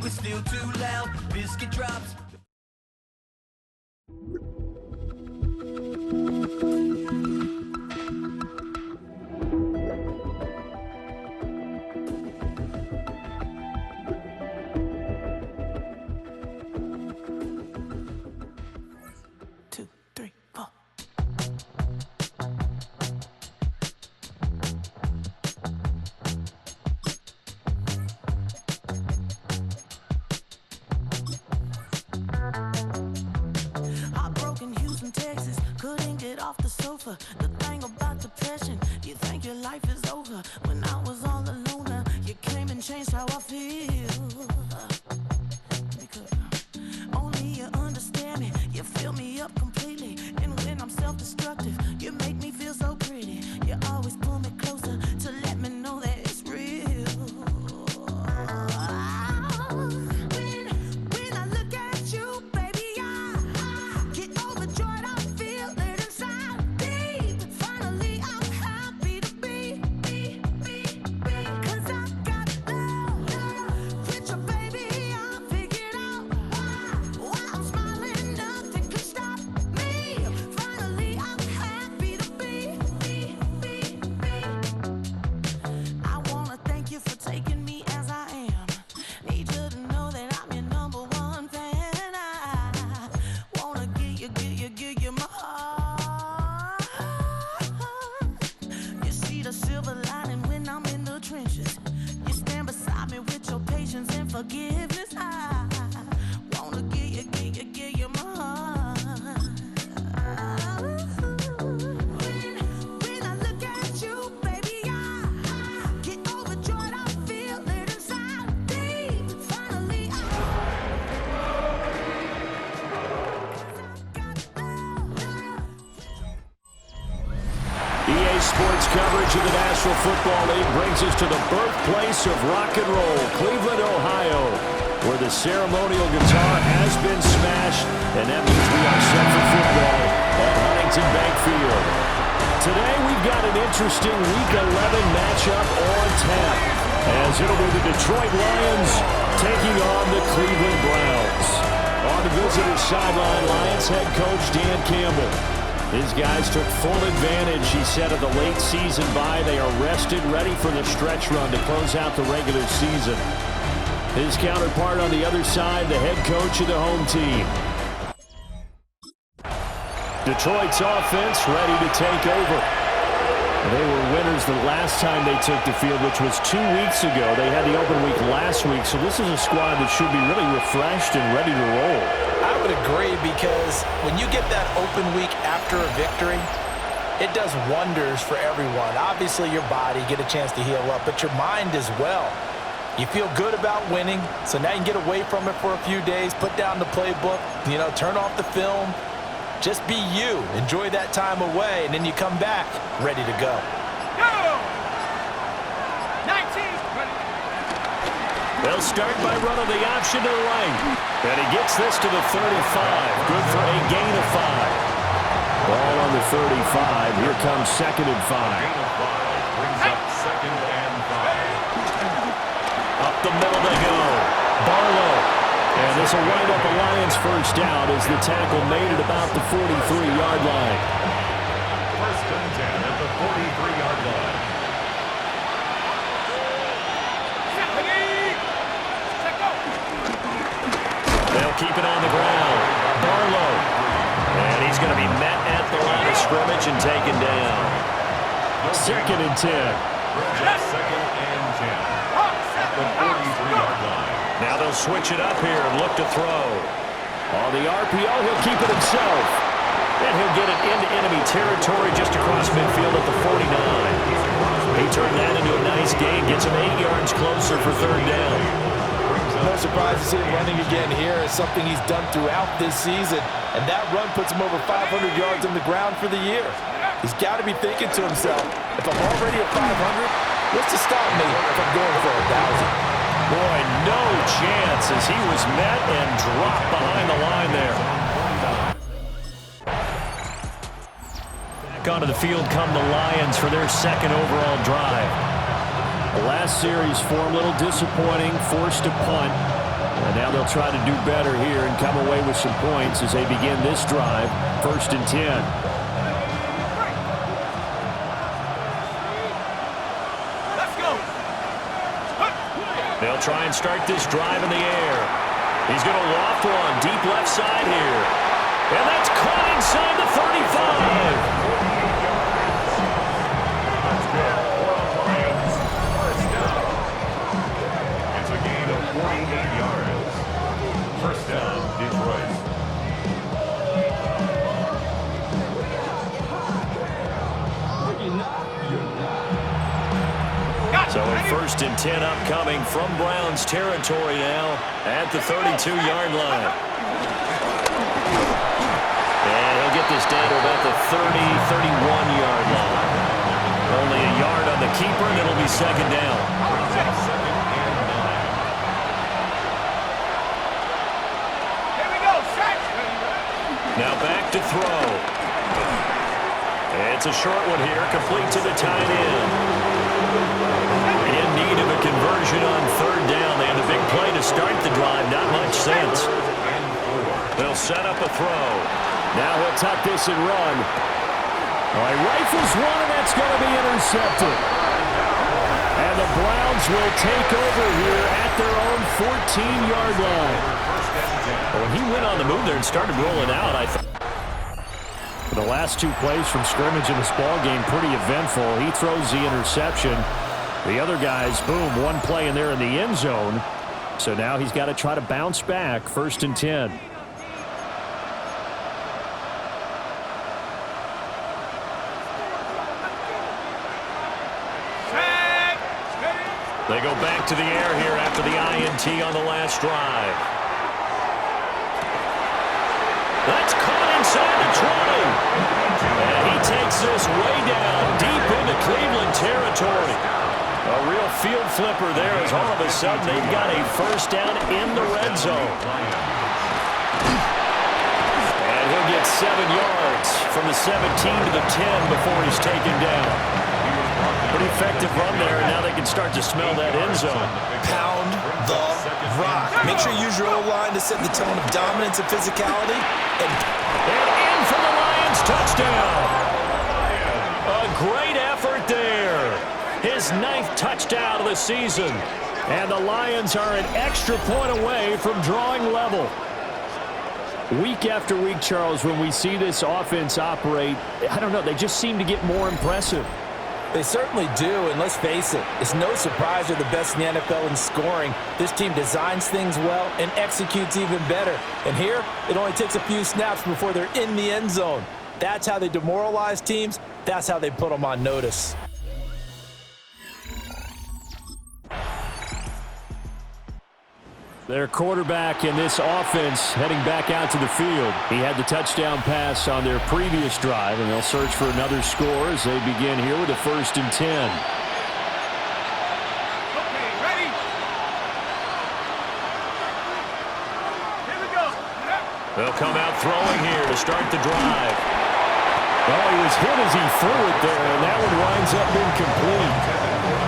we're still too loud. Biscuit drops. Off the sofa, the thing about depression, you think your life is over. When I was all alone, you came and changed how I feel. Because only you understand me, you fill me up completely. And when I'm self-destructive, you make me feel so pretty. You always pull me closer to let me know that it's real. When I look at you, baby, I get overjoyed. I feel it inside deep. Finally, I'm happy to be. 'Cause I got love with your baby. I figured out why I'm smiling. Nothing can stop me. Finally, I'm happy to be. I wanna thank you for taking me as I am. Need you to know that I'm your number one fan. I wanna give you my heart. You see the silver lining when I'm in the trenches. You stand beside me with your patience and forgiveness. I wanna give you my heart. When I look at you, baby, I get overjoyed. I feel it inside deep. Finally, EA Sports coverage of the National Football League brings us to the birthplace of rock and roll, Cleveland, Ohio, where the ceremonial guitar has been smashed, and that means we are set for football at Huntington Bank Field. Today we've got an interesting Week 11 matchup on tap, as it'll be the Detroit Lions taking on the Cleveland Browns. On the visitor sideline, Lions head coach Dan Campbell. His guys took full advantage, he said, of the late season bye. They are rested, ready for the stretch run to close out the regular season. His counterpart on the other side, the head coach of the home team. Detroit's offense ready to take over. They were winners the last time they took the field, which was 2 weeks ago. They had the open week last week, so this is a squad that should be really refreshed and ready to roll. I would agree, because when you get that open week after a victory, it does wonders for everyone. Obviously, your body, get a chance to heal up, but your mind as well. You feel good about winning, so now you can get away from it for a few days, put down the playbook, turn off the film. Just be you. Enjoy that time away, and then you come back ready to go. Go! 19. They'll start by running the option to the right. And he gets this to the 35. Good for a gain of 5. Ball on the 35. Here comes 2nd and 5. Gain of 5 brings up 2nd and 5. Up the middle they go. Barlow. And this will wind up a Lions first down as the tackle made it about the 43-yard line. 1st and 10 at the 43-yard line. They'll keep it on the ground. Barlow. And he's going to be met at the line of scrimmage and taken down. 2nd and 10. 2nd and 10 at the 43-yard line. Now they'll switch it up here and look to throw. On the RPO, he'll keep it himself. And he'll get it into enemy territory just across midfield at the 49. He turned that into a nice gain, gets him 8 yards closer for 3rd down. No surprise to see him running again here. It's something he's done throughout this season. And that run puts him over 500 yards on the ground for the year. He's got to be thinking to himself, if I'm already at 500, what's to stop me if I'm going for 1,000? Boy, no chance as he was met and dropped behind the line there. Back onto the field come the Lions for their 2nd overall drive. The last series for a little disappointing, forced to punt. Now they'll try to do better here and come away with some points as they begin this drive. 1st and 10. They'll try and start this drive in the air. He's going to loft one deep left side here. And that's caught inside the 35. It's a gain of 48 yards. 1st down, Detroit. So a 1st and 10 upcoming from Browns territory now at the 32-yard line. And he'll get this down to about the 31-yard line. Only a yard on the keeper, and it'll be 2nd down. Here we go, set. Now back to throw. It's a short one here, complete to the tight end. In need of a conversion on 3rd down. They had a big play to start the drive. Not much sense. They'll set up a throw. Now he'll tuck this and run. All right, rifles one, and that's going to be intercepted. And the Browns will take over here at their own 14-yard line. When he went on the move there and started rolling out, I thought. For the last 2 plays from scrimmage in this ball game, pretty eventful. He throws the interception. The other guys, boom, one play and they're in the end zone. So now he's got to try to bounce back. 1st and 10. They go back to the air here after the INT on the last drive. That's caught inside the 20. And he takes this way down deep into Cleveland territory. A real field flipper there as all of a sudden they've got a 1st down in the red zone. And he'll get 7 yards from the 17 to the 10 before he's taken down. Pretty effective run there, and now they can start to smell that end zone. Pound the rock. Make sure you use your O-line to set the tone of dominance and physicality. And in for the Lions, touchdown. A great effort there. His 9th touchdown of the season. And the Lions are an extra point away from drawing level. Week after week, Charles, when we see this offense operate, I don't know, they just seem to get more impressive. they certainly do, and let's face it, it's no surprise they're the best in the NFL in scoring. This team designs things well and executes even better. And here, it only takes a few snaps before they're in the end zone. That's how they demoralize teams. That's how they put them on notice. Their quarterback in this offense heading back out to the field. He had the touchdown pass on their previous drive, and they'll search for another score as they begin here with a 1st and 10. Okay, ready? Here we go. They'll come out throwing here to start the drive. Oh, he was hit as he threw it there, and that one winds up incomplete.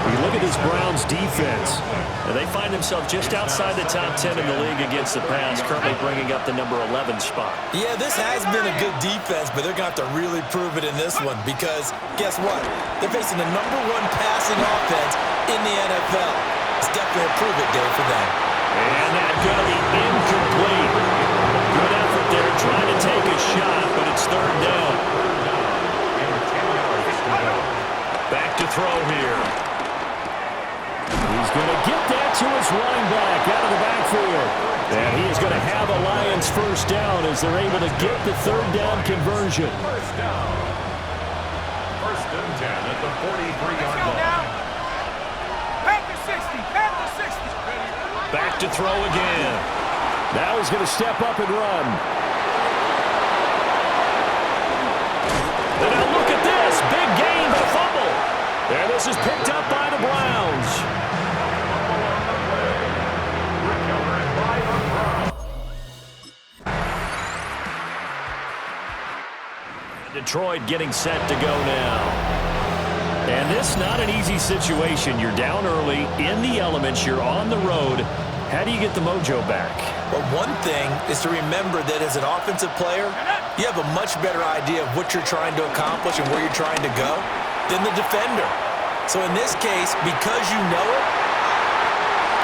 You look at this Browns defense, and they find themselves just outside the top 10 in the league against the pass, currently bringing up the number 11 spot. Yeah, this has been a good defense, but they're going to have to really prove it in this one because, guess what? They're facing the number 1 passing offense in the NFL. It's definitely a prove-it day for them. And that's going to be incomplete. Good effort there trying to take a shot, but it's 3rd down. Back to throw here. He's going to get that to his running back out of the backfield. And he is going to have a Lions 1st down as they're able to get the 3rd down conversion. 1st down. 1st and 10 at the 43-yard line. Panther 60. Panther 60. Back to throw again. Now he's going to step up and run. And now look at this. Big gain, but a fumble. And this is picked up by the Browns. Detroit getting set to go now. And this not an easy situation. You're down early, in the elements, you're on the road. How do you get the mojo back? Well, one thing is to remember that as an offensive player, you have a much better idea of what you're trying to accomplish and where you're trying to go than the defender. So in this case, because you know it.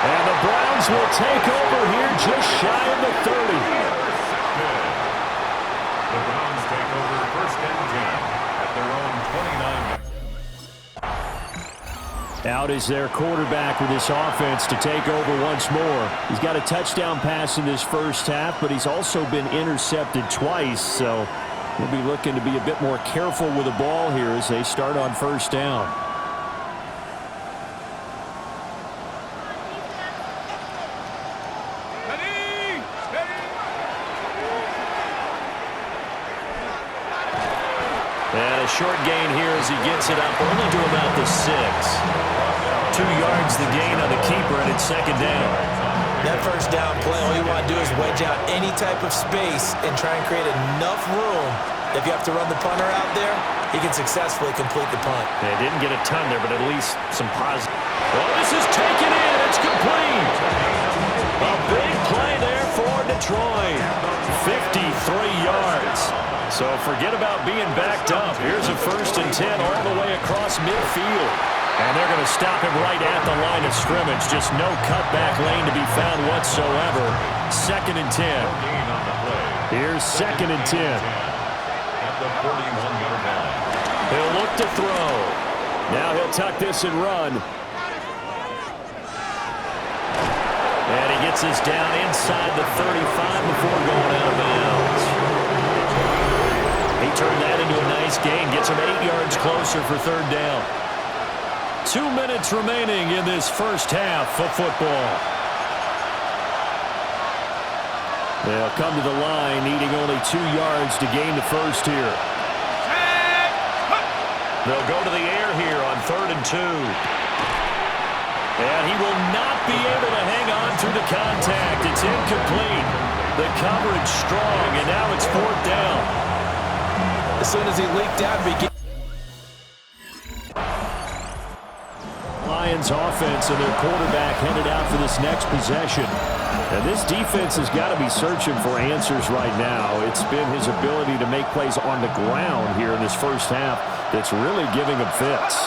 And the Browns will take over here just shy of the 30. The Browns take over first and 10 at their own 29. Out is their quarterback with this offense to take over once more. He's got a touchdown pass in this first half, but he's also been intercepted twice, so he'll be looking to be a bit more careful with the ball here as they start on first down. And a short gain here as he gets it up only to about the 6. 2 yards the gain on the keeper, and it's second down. That first down play, all you want to do is wedge out any type of space and try and create enough room. If you have to run the punter out there, he can successfully complete the punt. They didn't get a ton there, but at least some positive. Well, this is taken in. It's complete. A big play there for Detroit. 53 yards. So forget about being backed up. Here's a first and 10 all the way across midfield. And they're going to stop him right at the line of scrimmage. Just no cutback lane to be found whatsoever. Second and 10. Here's second and 10. At the 41-yard line. He'll look to throw. Now he'll tuck this and run. And he gets this down inside the 35 before going out of bounds. He turned that into a nice gain. Gets him 8 yards closer for third down. 2 minutes remaining in this first half of football. They'll come to the line, needing only 2 yards to gain the first here. They'll go to the air here on third and 2. And he will not be able to hang on through the contact. It's incomplete. The coverage strong, and now it's fourth down. As soon as he leaked out, Lions offense and their quarterback headed out for this next possession. And this defense has got to be searching for answers right now. It's been his ability to make plays on the ground here in this first half that's really giving him fits.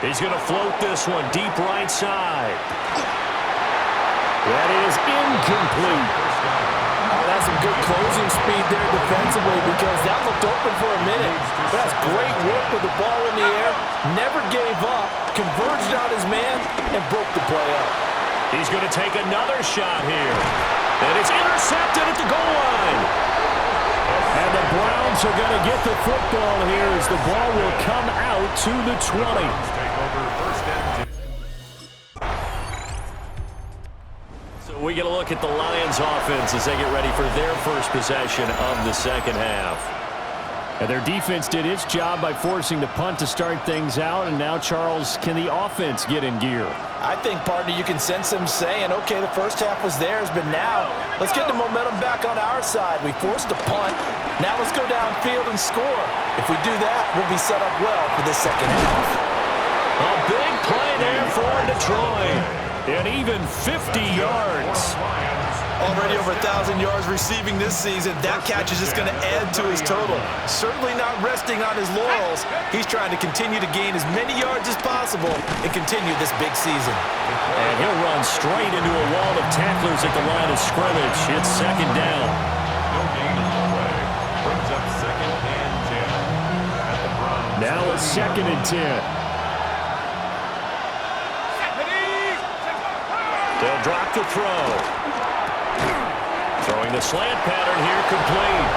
He's going to float this one deep right side. That is incomplete. Oh, that's some good closing speed there defensively because that looked open for a minute. But that's great work with the ball in the air. Never gave up, converged on his man, and broke the play up. He's going to take another shot here. And it's intercepted at the goal line. And the Browns are going to get the football here as the ball will come out to the 20. Take over first and 10. We get a look at the Lions offense as they get ready for their first possession of the second half. And their defense did its job by forcing the punt to start things out. And now, Charles, can the offense get in gear? I think, partner, you can sense them saying, okay, the first half was theirs, but now let's get the momentum back on our side. We forced a punt. Now let's go downfield and score. If we do that, we'll be set up well for the second half. A big play there for Detroit. And even 50 yards. Already over 1,000 yards receiving this season. That catch is just going to add to his total. Certainly not resting on his laurels. He's trying to continue to gain as many yards as possible and continue this big season. And he'll run straight into a wall of tacklers at the line of scrimmage. It's second down. No gain on the play. Brings up second and 10 at the Browns. Now it's second and 10. They'll drop the throw. Throwing the slant pattern here complete.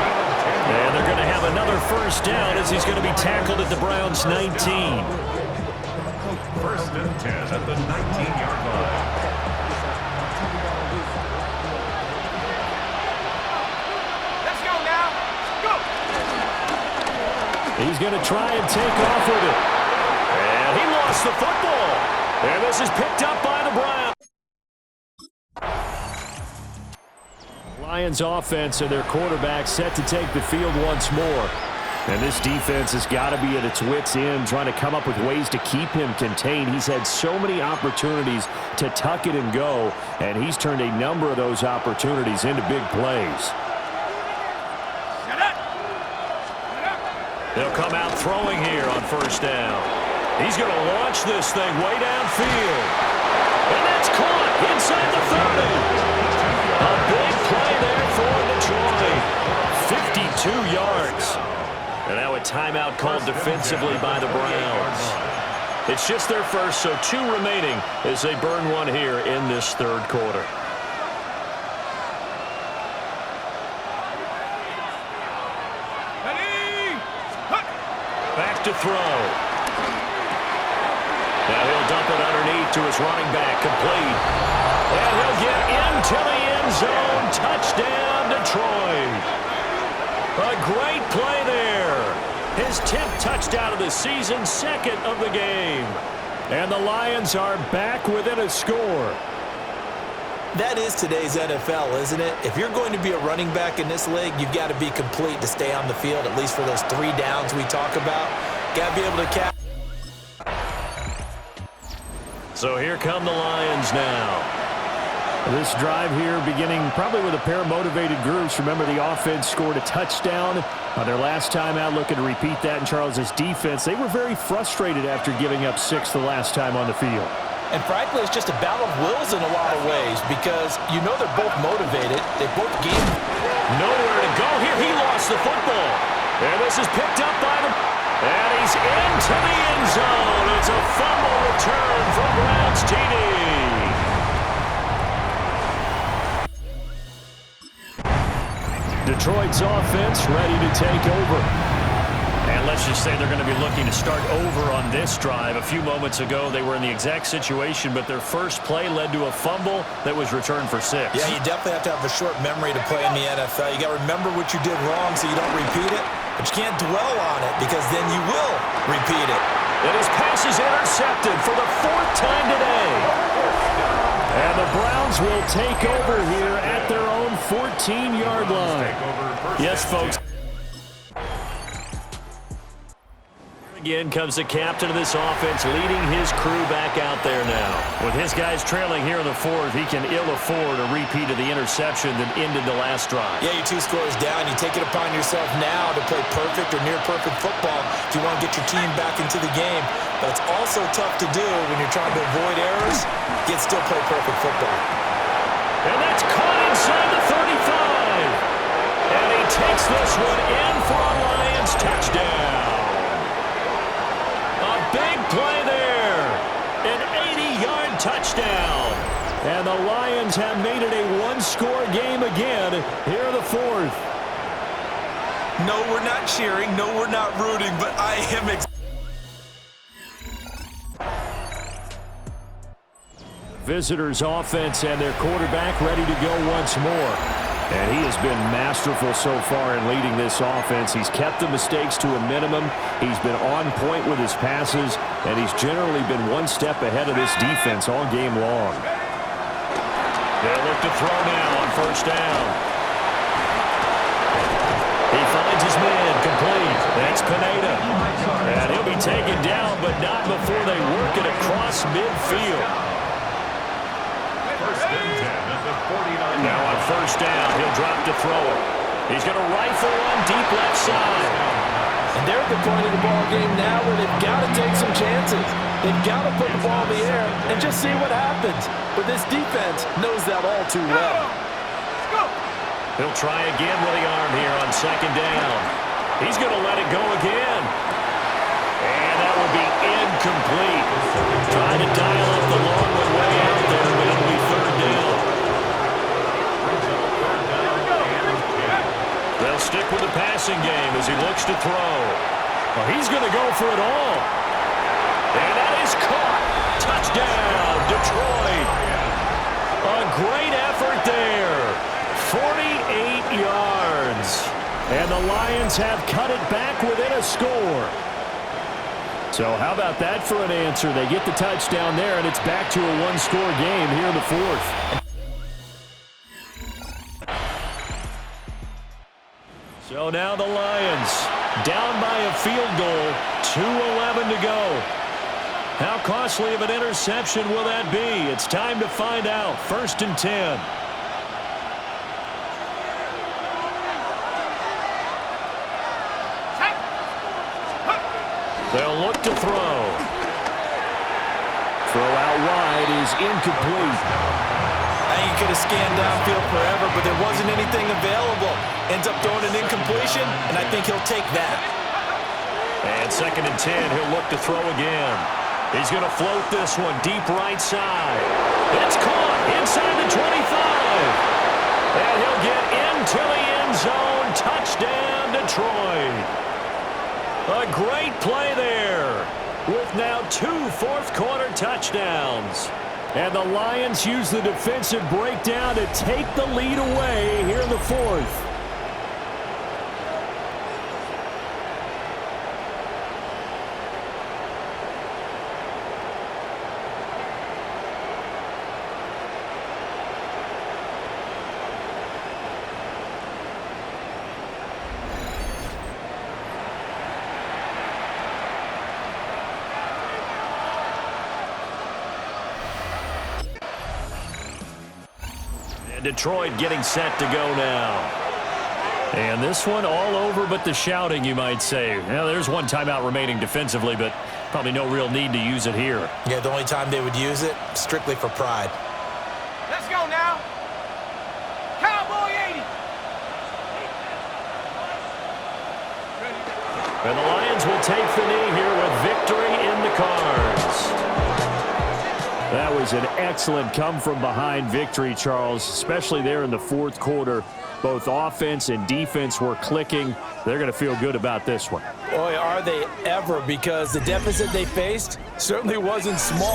And they're going to have another first down as he's going to be tackled at the Browns' 19. First and 10 at the 19-yard line. Let's go now. Go. He's going to try and take off with it. And he lost the football. And this is picked up by the Browns. Lions offense and their quarterback set to take the field once more. And this defense has got to be at its wits' end, trying to come up with ways to keep him contained. He's had so many opportunities to tuck it and go, and he's turned a number of those opportunities into big plays. They'll come out throwing here on first down. He's going to launch this thing way downfield. And that's caught inside the 30. A big play there for Detroit. 52 yards. And now a timeout called defensively by the Browns. It's just their first, so 2 remaining as they burn one here in this third quarter. Back to throw. Now he'll dump it underneath to his running back, complete. And he'll get into the end zone. Touchdown, Detroit. A great play there. His 10th touchdown of the season, 2nd of the game. And the Lions are back within a score. That is today's NFL, isn't it? If you're going to be a running back in this league, you've got to be complete to stay on the field, at least for those 3 downs we talk about. Got to be able to catch. So here come the Lions now. This drive here beginning probably with a pair of motivated groups. Remember, the offense scored a touchdown on their last time out, looking to repeat that in Charles's defense. They were very frustrated after giving up 6 the last time on the field. And frankly, it's just a battle of wills in a lot of ways because you know they're both motivated. They both game. Nowhere to go here. He lost the football. And this is picked up by them. And he's into the end zone. It's a fumble return from Browns TD. Detroit's offense ready to take over. And let's just say they're going to be looking to start over on this drive. A few moments ago, they were in the exact situation, but their first play led to a fumble that was returned for 6. Yeah, you definitely have to have a short memory to play in the NFL. You got to remember what you did wrong so you don't repeat it, but you can't dwell on it because then you will repeat it. And his pass is intercepted for the 4th time today. And the Browns will take over here at their own 14-yard line. Yes, folks. Again comes the captain of this offense, leading his crew back out there now. With his guys trailing here in the 4th, he can ill afford a repeat of the interception that ended the last drive. Yeah, you're 2 scores down. You take it upon yourself now to play perfect or near-perfect football if you want to get your team back into the game. But it's also tough to do when you're trying to avoid errors, yet still play perfect football. And that's caught inside the 35. And he takes this one in for a Lions touchdown. Big play there. An 80-yard touchdown. And the Lions have made it a 1-score game again here in the 4th. No, we're not cheering. No, we're not rooting, but I am excited. Visitors' offense and their quarterback ready to go once more. And he has been masterful so far in leading this offense. He's kept the mistakes to a minimum. He's been on point with his passes, and he's generally been 1 step ahead of this defense all game long. They'll look to throw now on first down. He finds his man complete. That's Pineda. And he'll be taken down, but not before they work it across midfield. Now on first down, he'll drop to throw it. He's going to rifle one deep left side. And they're at the point of the ball game now where they've got to take some chances. They've got to put the ball in the air and just see what happens. But this defense knows that all too well. He'll try again with the arm here on second down. He's going to let it go again. And that will be incomplete. Trying to dial up the long one way out there, but it'll be third down. They'll stick with the passing game as he looks to throw. Well, he's going to go for it all. And that is caught. Touchdown, Detroit. A great effort there. 48 yards. And the Lions have cut it back within a score. So how about that for an answer? They get the touchdown there, and it's back to a 1-score game here in the 4th. So now the Lions down by a field goal, 2:11 to go. How costly of an interception will that be? It's time to find out. 1st and 10. They'll look to throw. Throw out wide is incomplete. I think he could have scanned downfield forever, but there wasn't anything available. Ends up throwing an incompletion, and I think he'll take that. And 2nd and 10, he'll look to throw again. He's going to float this one deep right side. It's caught inside the 25. And he'll get into the end zone. Touchdown, Detroit. A great play there with now 2 fourth-quarter touchdowns. And the Lions use the defensive breakdown to take the lead away here in the 4th. Detroit getting set to go now. And this one all over but the shouting, you might say. Well, there's one timeout remaining defensively, but probably no real need to use it here. Yeah, the only time they would use it, strictly for pride. Let's go now. Cowboy 80. And the Lions will take the knee here with victory in the cards. That was an excellent come-from-behind victory, Charles, especially there in the 4th quarter. Both offense and defense were clicking. They're going to feel good about this one. Boy, are they ever, because the deficit they faced certainly wasn't small.